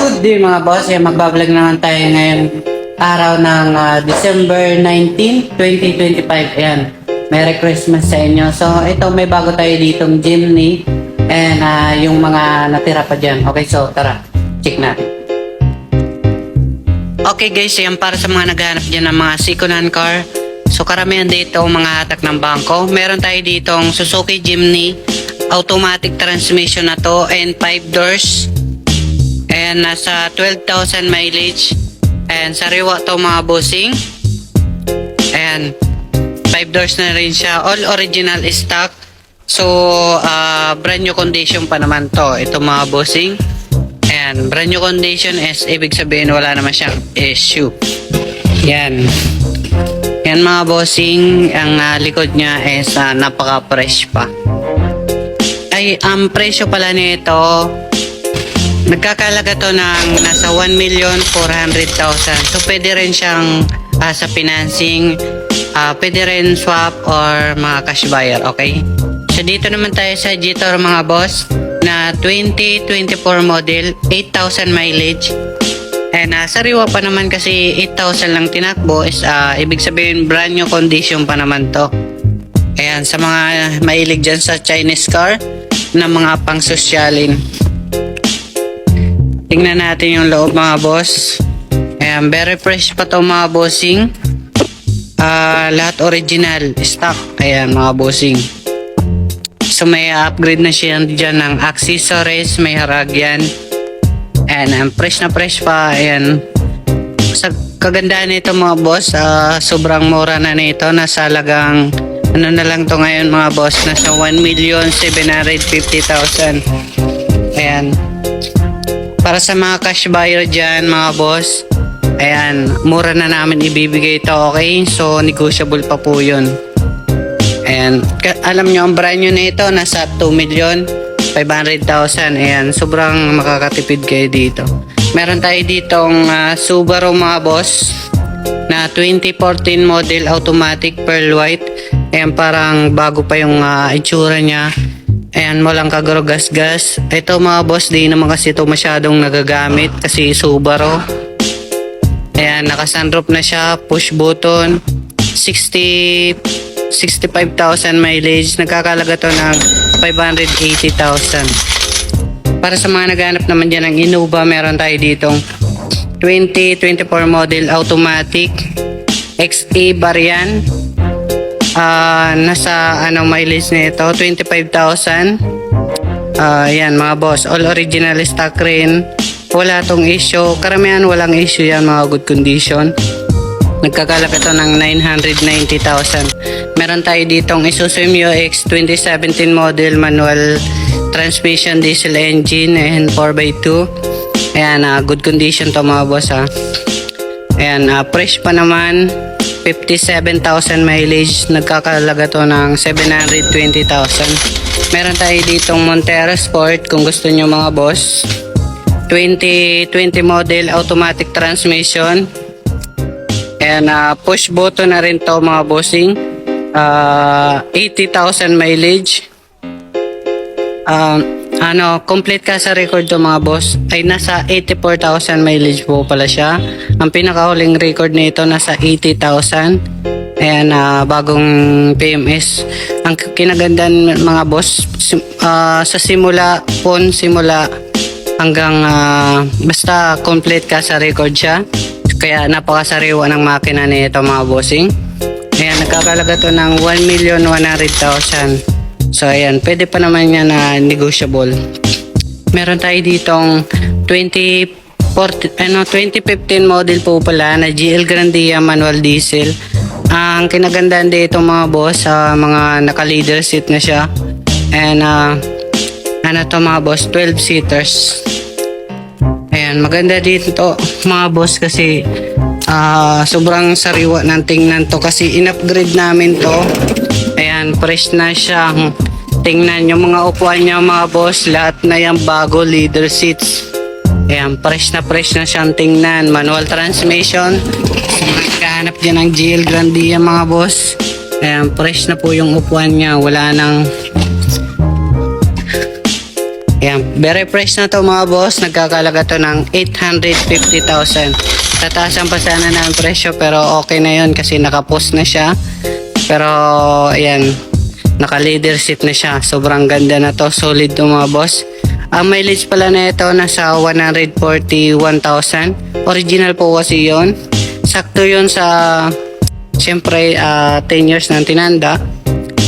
Good day mga boss, magbablog naman tayo ngayon araw ng December 19, 2025. Ayan, Merry Christmas sa inyo. So ito may bago tayo ditong Jimny and yung mga natira pa dyan. Okay, so tara, check natin. Okay guys, yan para sa mga naghahanap dyan ng mga second-hand car. So karamihan dito mga hatak ng bangko. Meron tayo ditong Suzuki Jimny, automatic transmission na to and 5 doors. And nasa 12,000 mileage. And sariwa to mga bossing. And 5 doors na rin siya. All original stock. So brand new condition pa naman to. Ito mga bossing. And brand new condition is ibig sabihin wala naman siyang issue. Yan. Yan mga bossing. Ang likod niya is napaka fresh pa. Ay ang presyo pala nito, nagkakalaga to ng nasa 1,400,000. So pwede rin siyang sa financing, pwede rin swap or mga cash buyer, okay? So dito naman tayo sa Jetor mga boss na 2024 model, 8,000 mileage. And sariwa pa naman kasi 8,000 lang tinakbo is ibig sabihin brand new condition pa naman to. Ayan, sa mga mahilig dyan sa Chinese car na mga pang sosyalin. Tingnan natin yung loob mga boss. Ayan, very fresh pa to mga bossing. Lahat original stock. Ayan mga bossing. So may upgrade na siya dyan ng accessories. May haragyan. Ayan, fresh na fresh pa. Ayan. Sa kagandahan nito mga boss, sobrang mura na nito. Nasa halagang ano na lang to ngayon mga boss. Nasa 1,750,000. Ayan. Para sa mga cash buyer dyan mga boss, ayan, mura na namin ibibigay ito, okay? So negotiable pa po yun. Ayan, alam nyo ang brand new na ito nasa 2,500,000. Ayan, sobrang makakatipid kayo dito. Meron tayo ditong Subaru mga boss na 2014 model automatic pearl white. Ayan, parang bago pa yung itsura niya. Ayan, walang kagaro-gas-gas. Ito mga boss, di naman kasi ito masyadong nagagamit kasi Subaru. Ayan, naka-sunroof na siya, push button, 65,000 mileage. Nagkakalaga to ng 580,000. Para sa mga naghanap naman dyan ng Innova, meron tayo ditong 2024 model automatic XE variant. Nasa mileage nito 25,000. Yan mga boss, all original stock rin. Wala tong issue, karamihan walang issue yan, mga good condition. Nagkakalaga to ng 990,000. Meron tayo ditong Isuzu MU-X 2017 model manual transmission diesel engine and 4x2. Ayan, good condition to mga boss ha. Ayan, fresh pa naman, 57,000 mileage. Nagkakalaga to ng 720,000. Meron tayo ditong Montero Sport kung gusto nyo mga boss, 2020 model automatic transmission. And push button na rin to mga bossing. 80,000 mileage. Complete ka sa record to mga boss ay nasa 84,000 mileage po pala siya. Ang pinakahuling record nito nasa 80,000. Ayan, bagong PMS. Ang kinagandaan mga boss, sa simula hanggang basta complete ka sa record siya. Kaya napakasariwa ng makina nito mga bossing. Ayan, nagkakalaga to ng 1,100,000. So ayan, pwede pa naman yan na negotiable. Meron tayo ditong 2015 model po pala na GL Grandia manual diesel. Ang kinagandaan dito mga boss, mga naka-leather seat na siya. And mga boss, 12 seaters. Ayan, maganda dito mga boss kasi sobrang sariwa ng tingnan to kasi in-upgrade namin to. Ayan, fresh na siya. Tingnan yung mga upuan niya mga boss, lahat na yung bago leather seats. Ayan, fresh na siyang tingnan. Manual transmission. Nagkahanap dyan ng GL Grandia mga boss. Ayan, fresh na po yung upuan niya. Wala nang Ayan, very fresh na to mga boss. Nagkakalaga to ng 850,000. Tataasan pa sana na ang presyo pero okay na yun kasi nakapost na siya. Pero ayan, naka-leather seat na siya. Sobrang ganda na to. Solid to mga boss. Ang mileage pala na ito nasa 141,000. Original po kasi yun. Sakto yun sa siyempre 10 years ng tinanda.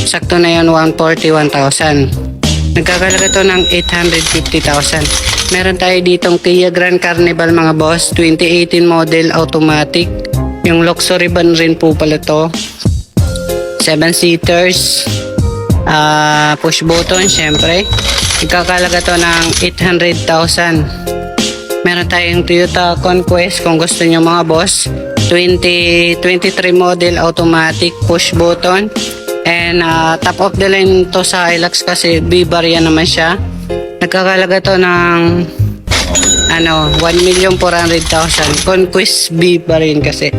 Sakto na yun 141,000. Nagkakalaga to ng 850,000. Meron tayo ditong Kia Grand Carnival mga boss, 2018 model automatic. Yung luxury van rin po pala to. 7 seaters. Push button syempre. Nagkakalaga to ng 800,000. Meron tayong Toyota Conquest kung gusto nyo mga boss. 2023 model automatic push button. And top of the line to sa Hilux kasi B-Varia naman siya. Nagkakalaga to ng 1,400,000. Conquest B pa rin kasi.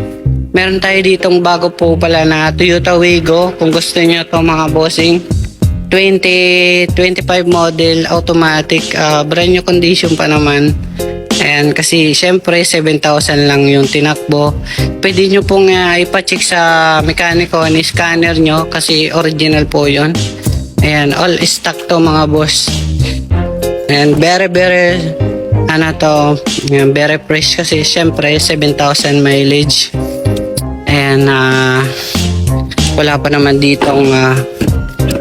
Meron tayo ditong bago po pala na Toyota Wigo. Kung gusto nyo to mga bossing. 2025 model automatic. Brand new condition pa naman. Ayan, kasi syempre 7,000 lang yung tinakbo. Pwede nyo pong ipacheck sa mekaniko ni scanner nyo kasi original po yun. Ayan, all stock to mga boss. And very very fresh kasi syempre 7,000 mileage. And wala pa naman ditong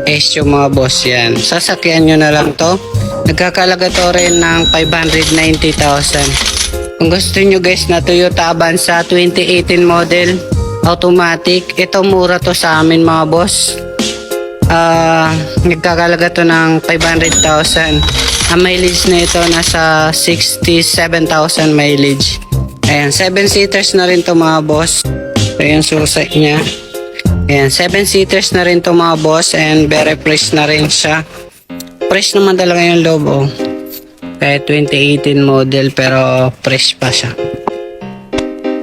issue mga boss yan. Sasakyan nyo na lang to. Nagkakalaga to rin ng 590,000. Kung gusto nyo guys na Toyota Avanza 2018 model automatic, ito mura to sa amin mga boss. Nagkakalaga to ng 500,000. Ang mileage na ito nasa 67,000 mileage. Ayan, 7 seaters na rin to mga boss. Ito yung susi niya. Ayan, 7 seaters na rin to mga boss and very fresh na rin siya. Fresh naman talaga yung loob oh. Kaya 2018 model pero fresh pa siya.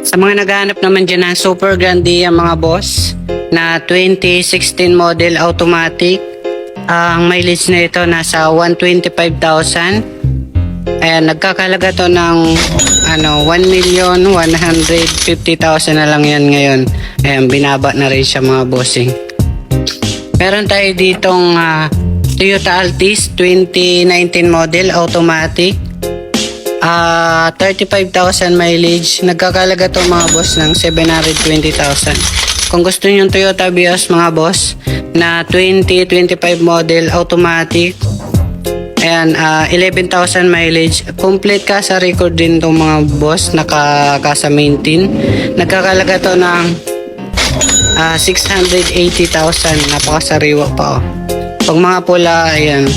Sa mga naghahanap naman dyan ng Super Grande mga boss na 2016 model automatic, ang mileage na ito nasa 125,000. Ayan, nagkakalaga to ng 1,150,000 na lang yan ngayon. Ayan, binaba na rin siya mga bossing. Meron tayo ditong Toyota Altis 2019 model automatic, 35,000 mileage. Nagkakalaga to mga boss ng 720,000. Kung gusto niyo yung Toyota Vios mga boss na 2025 model automatic, ayan, 11,000 mileage, complete ka sa record din tong mga boss, nakakasa maintain. Nagkakalaga to ng 680,000. Napakasariwa pa oh. Pag mga pula, ayan,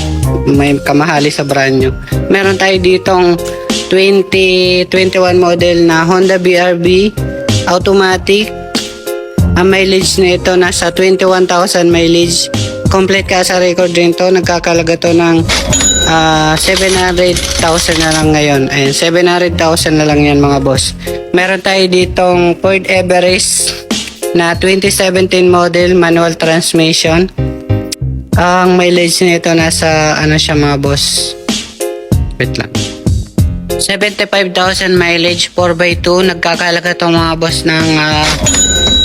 may kamahali sa brand new. Meron tayo ditong 2021 model na Honda BRV automatic. Ang mileage na ito nasa 21,000 mileage. Complete ka sa record din to. Nagkakalaga to ng 700,000 na lang ngayon. Ayan, 700,000 na lang yan mga boss. Meron tayo ditong Ford Everest na 2017 model manual transmission. Ang mileage nito nasa siya mga boss. Wait lang. 75,000 mileage 4x2. Nagkakalaga to mga boss ng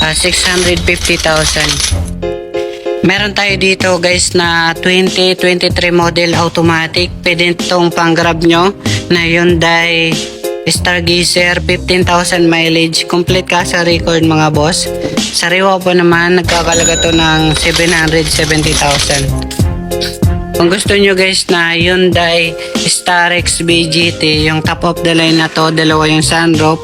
650,000. Meron tayo dito guys na 2023 model automatic. Pwede itong pang grab nyo na Hyundai Stargazer 15,000 mileage. Complete ka sa record mga boss. Sariwa po naman, nagkakalaga to ng 770,000. Kung gusto nyo guys na Hyundai Starex BGT, yung top of the line na to, dalawa yung sunroof.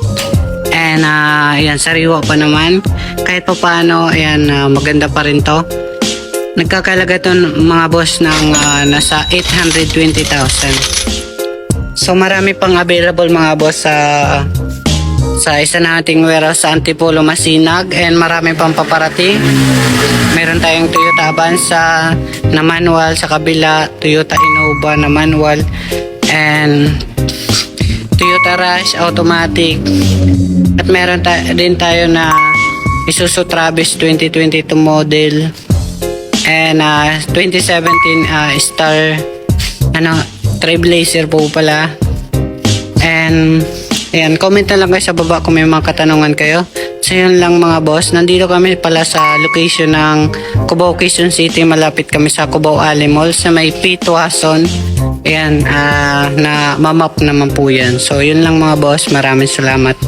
And ayan, sariwa pa naman. Kahit pa paano, ayan, maganda pa rin to. Nagkakalaga to mga boss ng nasa 820,000. So marami pang available mga boss sa isa nating warehouse sa Antipolo Masinag, and marami pang paparating. Meron tayong Toyota Avanza na manual sa kabila, Toyota Innova na manual, and Toyota Rush automatic. At meron din tayo na Isuzu Travis 2022 model and 2017 Star Trailblazer po pala. And ayan, comment na lang kayo sa baba kung may mga katanungan kayo. So yun lang mga boss, nandito kami pala sa location ng Cubao, Quezon City. Malapit kami sa Cubao Alley Mall sa may P. Tuason. Ayan, na mamap naman po yan. So yun lang mga boss, maraming salamat.